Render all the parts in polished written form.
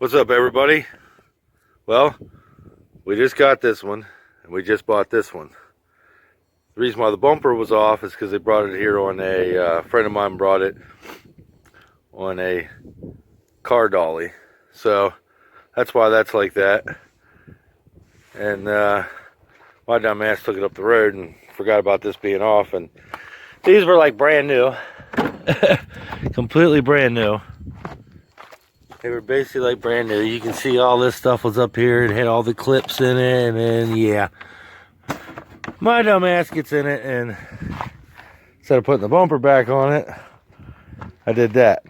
What's up, everybody? Well, we just got this one, and we just bought this one. The reason why the bumper was off is because they brought it here on a friend of mine brought it on a car dolly, so that's why that's like that. And my dumb ass took it up the road and forgot about this being off. And these were like brand new, completely brand new. They were basically like brand new. You can see all this stuff was up here. It had all the clips in it, and then, yeah. My dumb ass gets in it, and instead of putting the bumper back on it, I did that.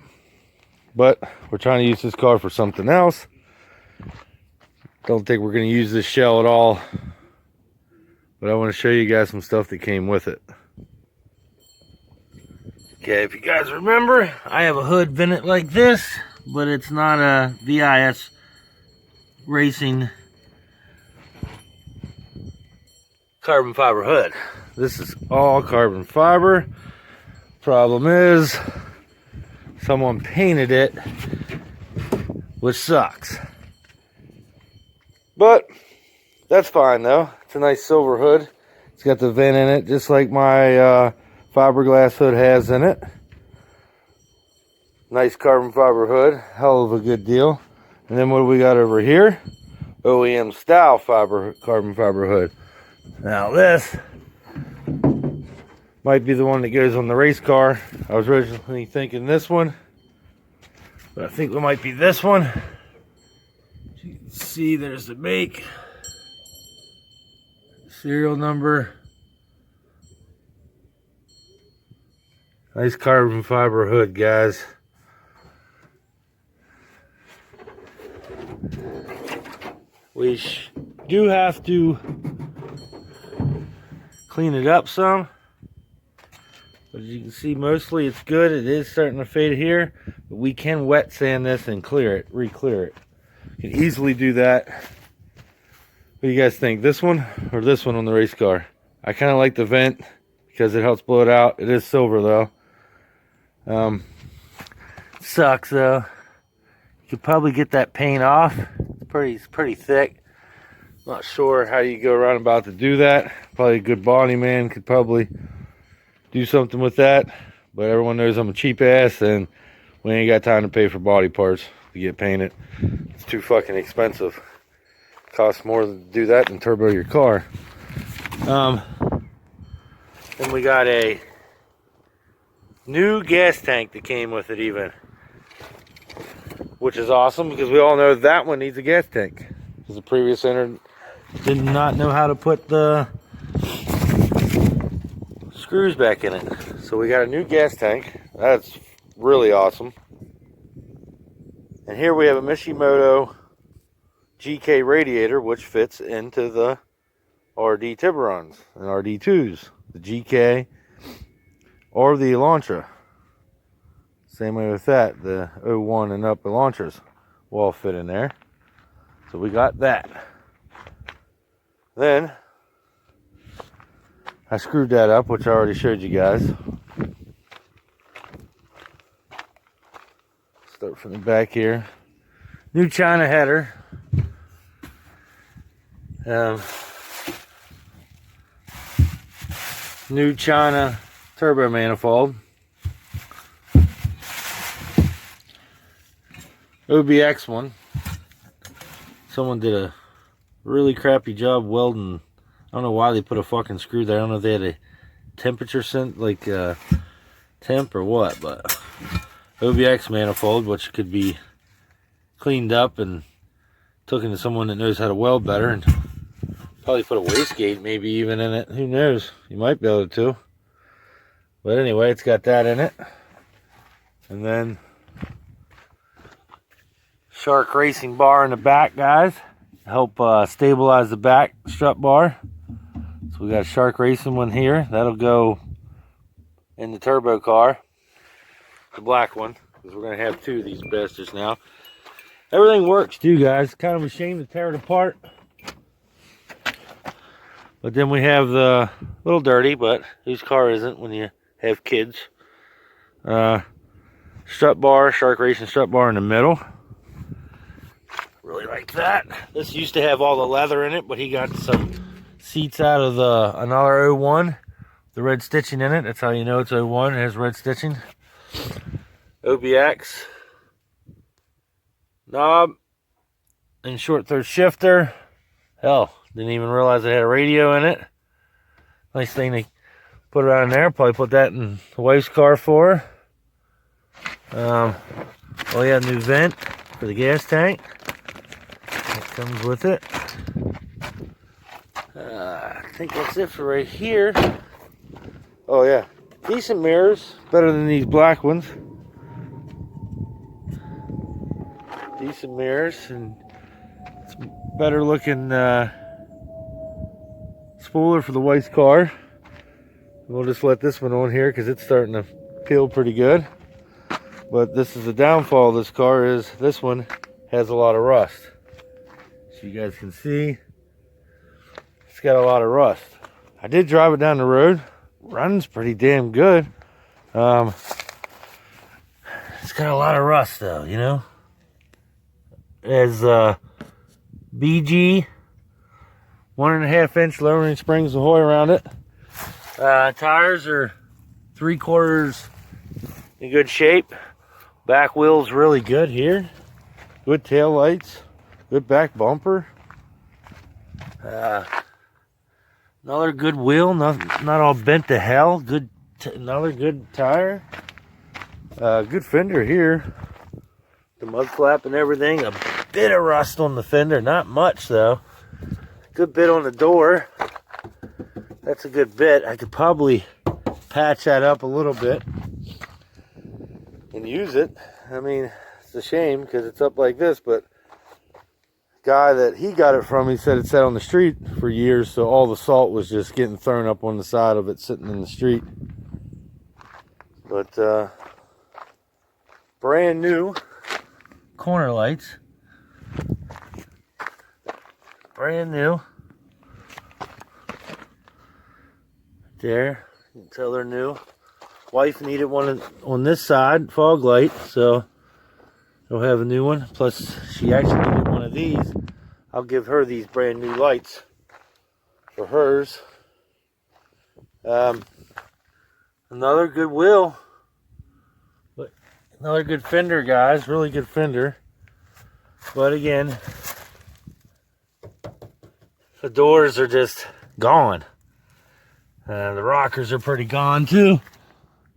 But we're trying to use this car for something else. Don't think we're going to use this shell at all. But I want to show you guys some stuff that came with it. Okay, if you guys remember, I have a hood vented like this, but it's not a VIS racing carbon fiber hood. This is all carbon fiber. Problem is, someone painted it, which sucks. But that's fine though. It's a nice silver hood. It's got the vent in it, just like my fiberglass hood has in it. Nice carbon fiber hood, hell of a good deal. And then what do we got over here? OEM style carbon fiber hood. Now this might be the one that goes on the race car. I was originally thinking this one, but I think it might be this one. As you can see, there's the make, serial number. Nice carbon fiber hood, guys. We do have to clean it up some, but as you can see, mostly it's good. It is starting to fade here, but we can wet sand this and clear it, re-clear it. You can easily do that. What do you guys think, this one or this one on the race car? I kind of like the vent because it helps blow it out. It is silver though. Sucks though. You could probably get that paint off. It's pretty thick. Not sure how you go around about to do that. Probably a good body man could probably do something with that. But everyone knows I'm a cheap ass and we ain't got time to pay for body parts to get painted. It's too fucking expensive. Costs more to do that than turbo your car. Then we got a new gas tank that came with it even, which is awesome because we all know that one needs a gas tank because the previous owner did not know how to put the screws back in it. So we got a new gas tank. That's really awesome. And here we have a Mishimoto GK radiator, which fits into the RD Tiburons and RD2s, the GK or the Elantra. Same way with that, the 01 and up Elantras will all fit in there. So we got that. Then I screwed that up, which I already showed you guys. Start from the back here. New China header. New China turbo manifold. OBX one. Someone did a really crappy job welding. I don't know why they put a fucking screw there. I don't know if they had a temperature like temp or what, but OBX manifold, which could be cleaned up and took into someone that knows how to weld better, and probably put a wastegate maybe even in it. Who knows? You might be able to. But anyway, it's got that in it. And then Shark Racing bar in the back, guys. Help stabilize the back strut bar. So we got a Shark Racing one here. That'll go in the turbo car. The black one. Because we're going to have two of these bastards now. Everything works too, guys. Kind of a shame to tear it apart. But then we have the little dirty, but whose car isn't when you have kids? Strut bar, Shark Racing strut bar in the middle. Really like that. This used to have all the leather in it, but he got some seats out of another 01. The red stitching in it. That's how you know it's 01. It has red stitching. OBX. Knob. And short third shifter. Hell, didn't even realize it had a radio in it. Nice thing to put around there. Probably put that in the wife's car for her. Oh yeah, new vent for the gas tank. That comes with it. I think that's it for right here. Oh yeah, decent mirrors. Better than these black ones. Decent mirrors, and it's better looking spoiler for the wife's car. We'll just let this one on here because it's starting to peel pretty good. But this is the downfall of this car, is this one has a lot of rust. So you guys can see, it's got a lot of rust. I did drive it down the road. Runs pretty damn good. It's got a lot of rust though, you know. It has BG 1.5 inch lowering springs ahoy around it. Tires are 3/4 in good shape. Back wheel's really good here. Good tail lights. Good back bumper. Another good wheel, not all bent to hell. Another good tire. Good fender here. The mud flap and everything. A bit of rust on the fender, not much though. Good bit on the door. That's a good bit. I could probably patch that up a little bit and use it. I mean, it's a shame because it's up like this, but guy that he got it from, he said it sat on the street for years, so all the salt was just getting thrown up on the side of it sitting in the street. But brand new corner lights, brand new. There, you can tell they're new. Wife needed one on this side, fog light, so I'll have a new one. Plus, she actually needed one of these. I'll give her these brand new lights for hers. Another good wheel. But another good fender, guys. Really good fender. But again, the doors are just gone. The rockers are pretty gone too.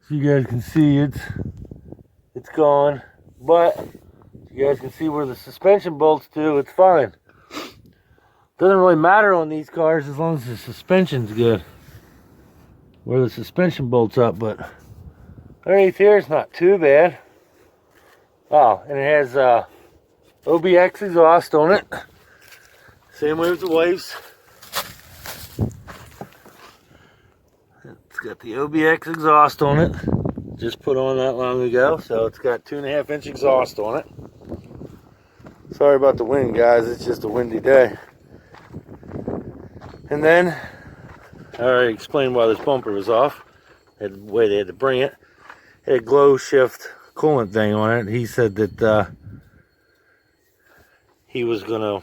So you guys can see it's gone. But you guys can see where the suspension bolts to, it's fine. Doesn't really matter on these cars as long as the suspension's good. Where the suspension bolts up, but underneath here it's not too bad. Oh, and it has OBX exhaust on it. Same way with the wife's. It's got the OBX exhaust on it. Just put on that long ago, so it's got 2.5 inch exhaust on it. Sorry about the wind, guys. It's just a windy day. And then I already explained why this bumper was off. The way they had to bring it. It had a glow shift coolant thing on it. He said that he was gonna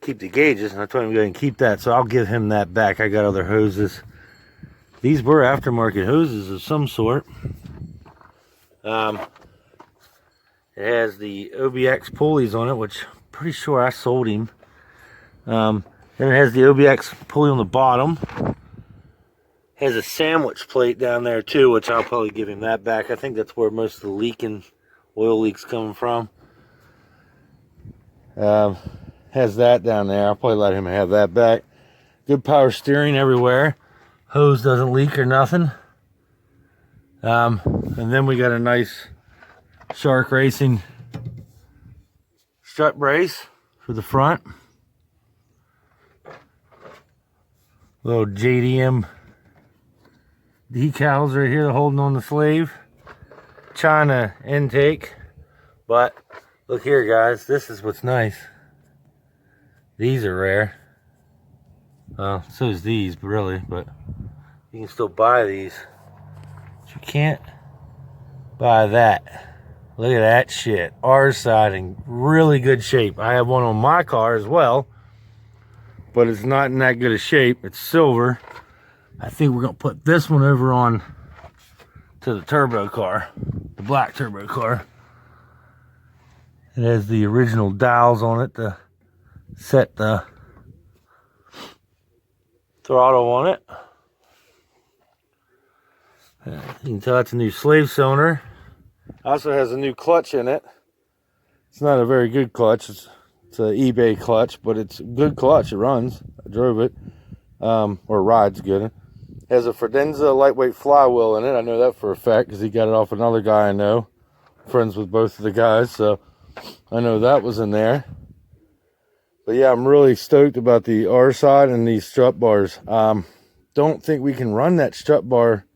keep the gauges, and I told him to go ahead and keep that, so I'll give him that back. I got other hoses. These were aftermarket hoses of some sort. It has the OBX pulleys on it, which I'm pretty sure I sold him. Then it has the OBX pulley on the bottom. Has a sandwich plate down there too, which I'll probably give him that back. I think that's where most of the leaking oil leaks coming from. Has that down there. I'll probably let him have that back. Good power steering everywhere. Hose doesn't leak or nothing. And then we got a nice Shark Racing strut brace for the front. Little JDM decals right here holding on the sleeve. China intake. But look here, guys. This is what's nice. These are rare. Well, so is these, really, but you can still buy these. But you can't buy that. Look at that shit. R side in really good shape. I have one on my car as well, but it's not in that good a shape. It's silver. I think we're gonna put this one over on to the turbo car, the black turbo car. It has the original dials on it to set the throttle on it. You can tell it's a new slave cylinder. Also has a new clutch in it. It's not a very good clutch. It's an eBay clutch, but it's a good clutch. It runs. I drove it, or rides good. It has a Fredenza lightweight flywheel in it. I know that for a fact because he got it off another guy I know. Friends with both of the guys, so I know that was in there. But yeah, I'm really stoked about the R side and these strut bars. Don't think we can run that strut bar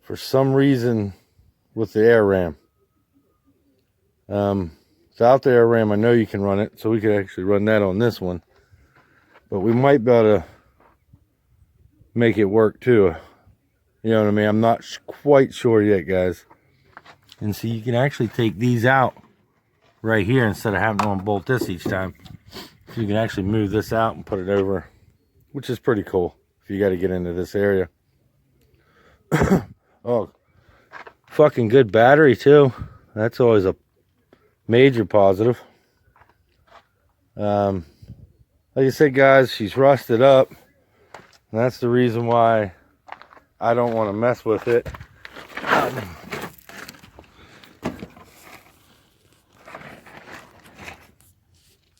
for some reason with the air ram. Without the air ram, I know you can run it, so we could actually run that on this one. But we might be able to make it work too. You know what I mean? I'm not quite sure yet, guys. And see, you can actually take these out right here instead of having to unbolt this each time. So you can actually move this out and put it over, which is pretty cool if you got to get into this area. Oh, fucking good battery too. That's always a major positive. Like I said, guys, she's rusted up. And that's the reason why I don't want to mess with it.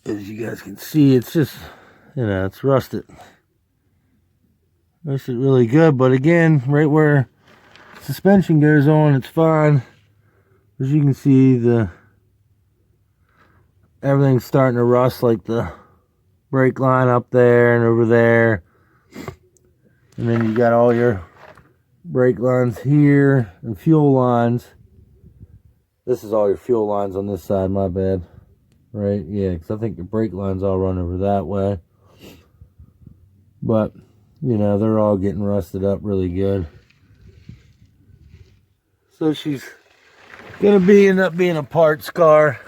As you guys can see, it's just, you know, it's rusted. Rusted really good, but again, right where suspension goes on, it's fine. As you can see, everything's starting to rust, like the brake line up there and over there. And then you got all your brake lines here and fuel lines. This is all your fuel lines on this side, my bad. Right, yeah, because I think the brake lines all run over that way. But, you know, they're all getting rusted up really good. So she's gonna end up being a parts car.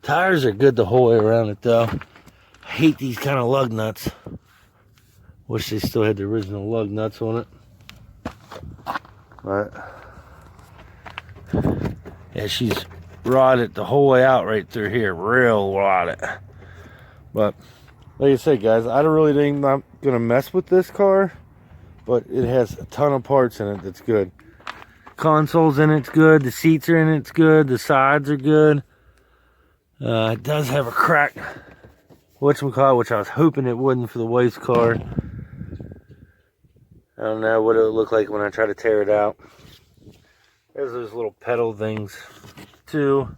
Tires are good the whole way around it though. I hate these kind of lug nuts. Wish they still had the original lug nuts on it. But yeah, she's rotted the whole way out right through here, real rotted. But like I said, guys, I don't really think I'm gonna mess with this car, but it has a ton of parts in it that's good. Consoles in it's good, the seats are in it's good, the sides are good. It does have a crack, whatchamacallit, which I was hoping it wouldn't for the wife's car. I don't know what it would look like when I try to tear it out. There's those little pedal things too.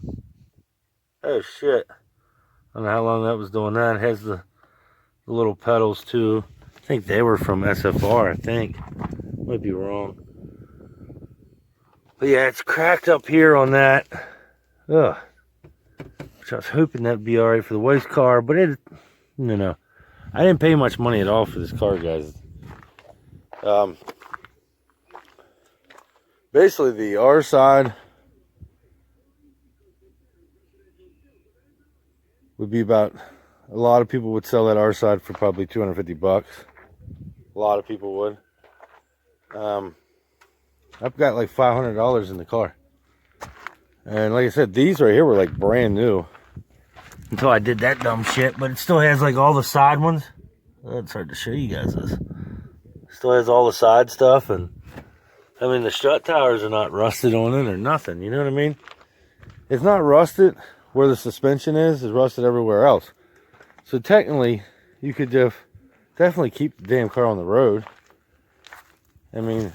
Oh shit. I don't know how long that was doing that. It has the little pedals too. I think they were from SFR, I think. Might be wrong. But yeah, it's cracked up here on that. Ugh. Which I was hoping that'd be alright for the wife's car, but it, you know, I didn't pay much money at all for this car, guys. Basically the R side would be about, a lot of people would sell that R side for probably 250 bucks. A lot of people would. I've got like $500 in the car. And like I said, these right here were like brand new until I did that dumb shit, but it still has like all the side ones. It's hard to show you guys this. Still has all the side stuff, and I mean the strut towers are not rusted on it or nothing, you know what I mean? It's not rusted where the suspension is, it's rusted everywhere else. So technically, you could definitely keep the damn car on the road. I mean,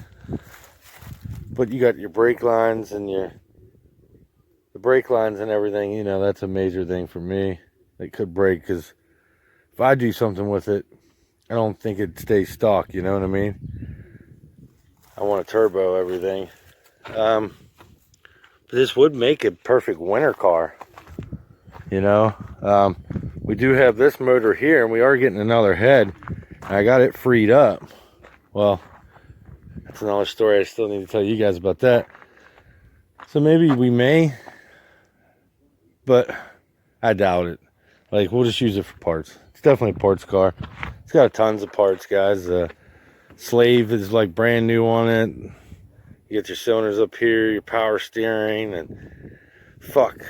but you got your brake lines and the brake lines and everything, you know, that's a major thing for me. It could break, because if I do something with it, I don't think it'd stay stock, you know what I mean? I want to turbo everything. But this would make a perfect winter car, you know? We do have this motor here, and we are getting another head. I got it freed up. Well, that's another story. I still need to tell you guys about that. So maybe we may, but I doubt it. Like, we'll just use it for parts. It's definitely a parts car. It's got tons of parts, guys. Slave is like brand new on it. You get your cylinders up here, your power steering, and fuck,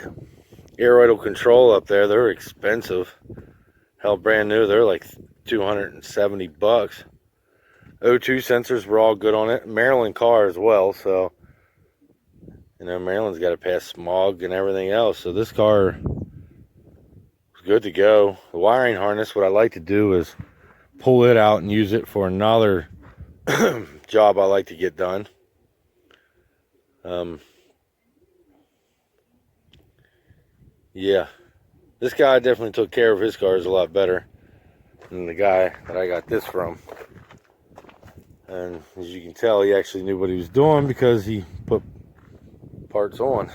air idle control up there. They're expensive. Hell, brand new. They're like $270. O2 sensors were all good on it. Maryland car as well, so you know Maryland's got to pass smog and everything else. So this car is good to go. The wiring harness, what I like to do is pull it out and use it for another job I like to get done. Yeah, this guy definitely took care of his cars a lot better than the guy that I got this from. And as you can tell, he actually knew what he was doing because he put parts on.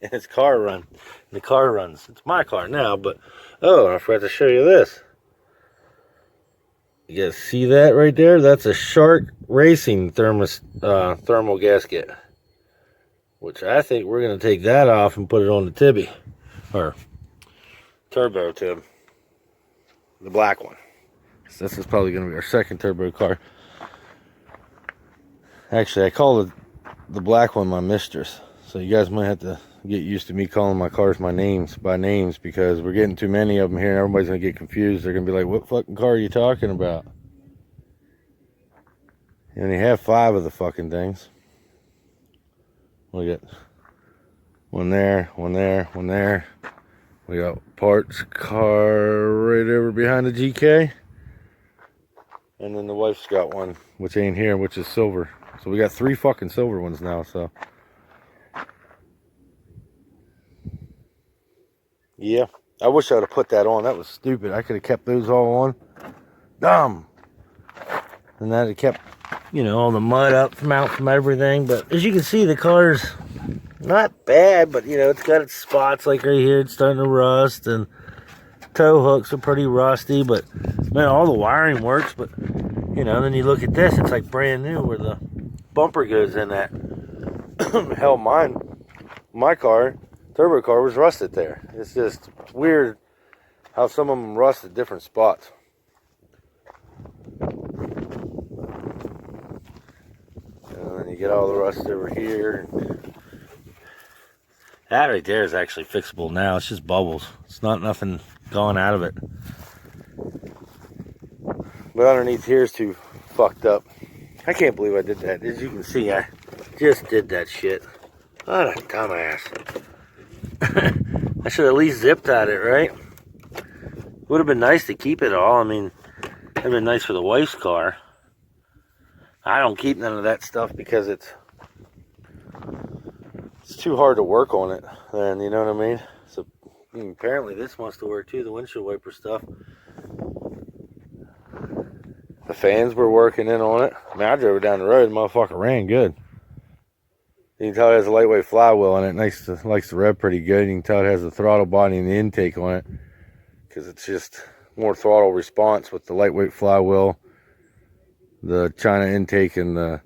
And his car run. The car runs. It's my car now, but oh, I forgot to show you this. You guys see that right there? That's a Shark Racing thermal gasket, which I think we're going to take that off and put it on the Tibby, or turbo Tib, the black one. So this is probably going to be our second turbo car. Actually, I call the black one my mistress, so you guys might have to get used to me calling my cars by names because we're getting too many of them here and everybody's going to get confused. They're going to be like, what fucking car are you talking about? You only have 5 of the fucking things. Look at one there, one there, one there. We got parts car right over behind the GK. And then the wife's got one, which ain't here, which is silver. So we got 3 fucking silver ones now, so. Yeah, I wish I would have put that on. That was stupid. I could have kept those all on. Dumb. And that had kept, you know, all the mud out from everything. But as you can see, the car's not bad, but, you know, it's got its spots like right here. It's starting to rust, and tow hooks are pretty rusty. But, man, all the wiring works. But, you know, then you look at this, it's like brand new where the bumper goes in that. Hell, my car, turbo car, was rusted there. It's just weird how some of them rust at different spots. And then you get all the rust over here. That right there is actually fixable now. It's just bubbles. It's not nothing gone out of it. But underneath here is too fucked up. I can't believe I did that. As you can see, I just did that shit. What a dumbass. I should at least zip tied it, right? Would have been nice to keep it all. I mean, it would have been nice for the wife's car. I don't keep none of that stuff because it's too hard to work on it. Then, you know what I mean? So apparently this must have worked too, the windshield wiper stuff. The fans were working in on it. I mean, I drove it down the road, the motherfucker ran good. You can tell it has a lightweight flywheel on it. Likes to rev pretty good. You can tell it has the throttle body and the intake on it, because it's just more throttle response with the lightweight flywheel, the China intake, and the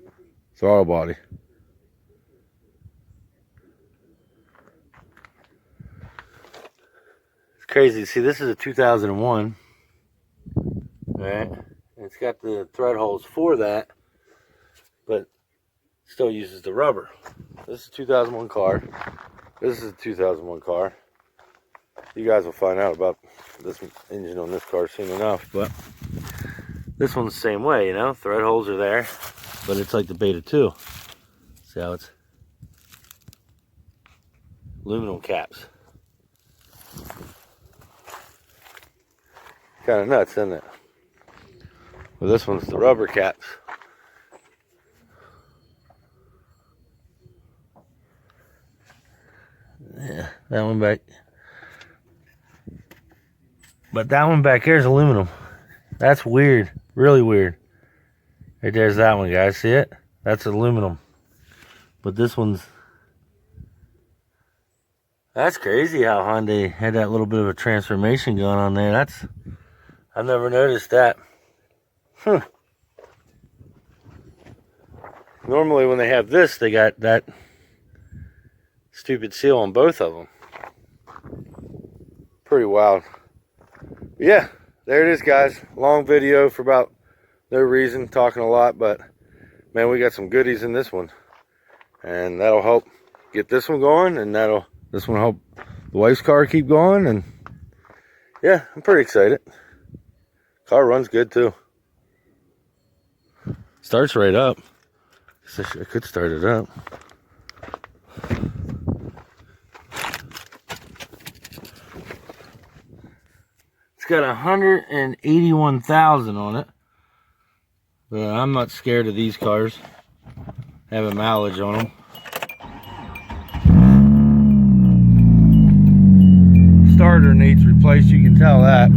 throttle body. It's crazy. See, this is a 2001, right? It's got the thread holes for that, but still uses the rubber. This is a 2001 car. This is a 2001 car. You guys will find out about this engine on this car soon enough, but this one's the same way, you know? Thread holes are there, but it's like the Beta 2. See how it's aluminum caps. Kind of nuts, isn't it? Well, this one's the rubber caps. Yeah, that one back. But that one back here is aluminum. That's weird. Really weird. Right there's that one, guys. See it? That's aluminum. But this one's... That's crazy how Hyundai had that little bit of a transformation going on there. That's... I've never noticed that. Normally when they have this, they got that stupid seal on both of them. Pretty wild. But yeah, there it is, guys. Long video for about no reason, talking a lot, but man, we got some goodies in this one, and that'll help get this one going, and this one help the wife's car keep going. And yeah, I'm pretty excited. Car runs good too. Starts right up. I could start it up. It's got 181,000 on it. But I'm not scared of these cars. Have a mileage on them. Starter needs replaced, you can tell that.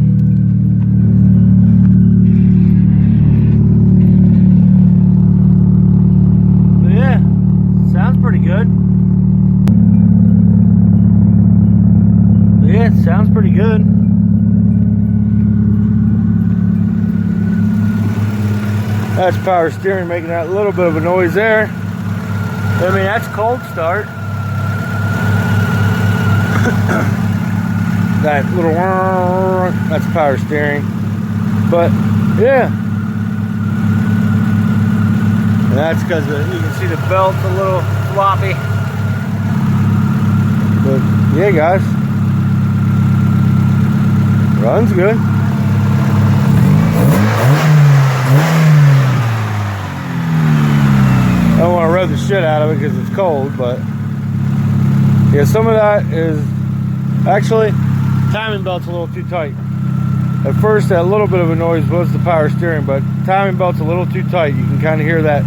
But yeah, sounds pretty good. But yeah, it sounds pretty good. That's power steering making that little bit of a noise there. I mean, that's cold start. That little that's power steering. But yeah, and that's because you can see the belt's a little floppy. But yeah, guys, runs good. I don't want to rev the shit out of it because it's cold, but yeah, some of that is actually timing belt's a little too tight. At first, that little bit of a noise was the power steering, but timing belt's a little too tight. You can kind of hear that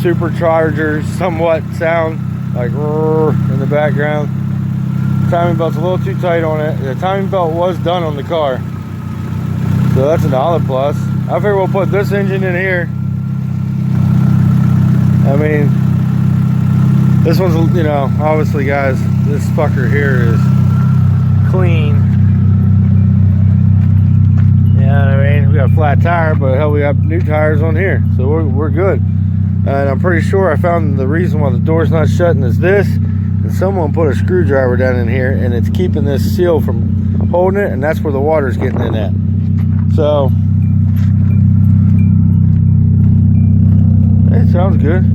supercharger somewhat sound like in the background. Timing belt's a little too tight on it. The timing belt was done on the car, so that's a $1 plus. I figure we'll put this engine in here. I mean, this one's, you know, obviously, guys, this fucker here is clean. You know what I mean? We got a flat tire, but hell, we got new tires on here, so we're good. And I'm pretty sure I found the reason why the door's not shutting is this, and someone put a screwdriver down in here, and it's keeping this seal from holding it, and that's where the water's getting in at. So it sounds good.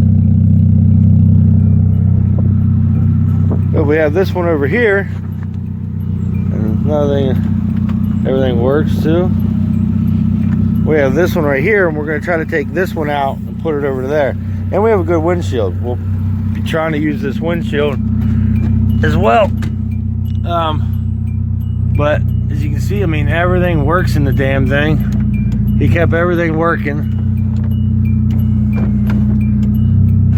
But we have this one over here, and another thing, everything works too. We have this one right here, and we're going to try to take this one out and put it over to there. And we have a good windshield. We'll be trying to use this windshield as well. But as you can see, I mean, everything works in the damn thing. He kept everything working.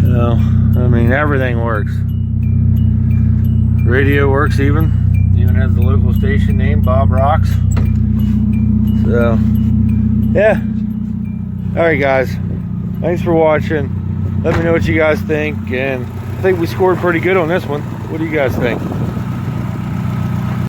So, I mean, everything works. Radio works even has the local station name, Bob Rocks. So, yeah. Alright, guys. Thanks for watching. Let me know what you guys think. And I think we scored pretty good on this one. What do you guys think?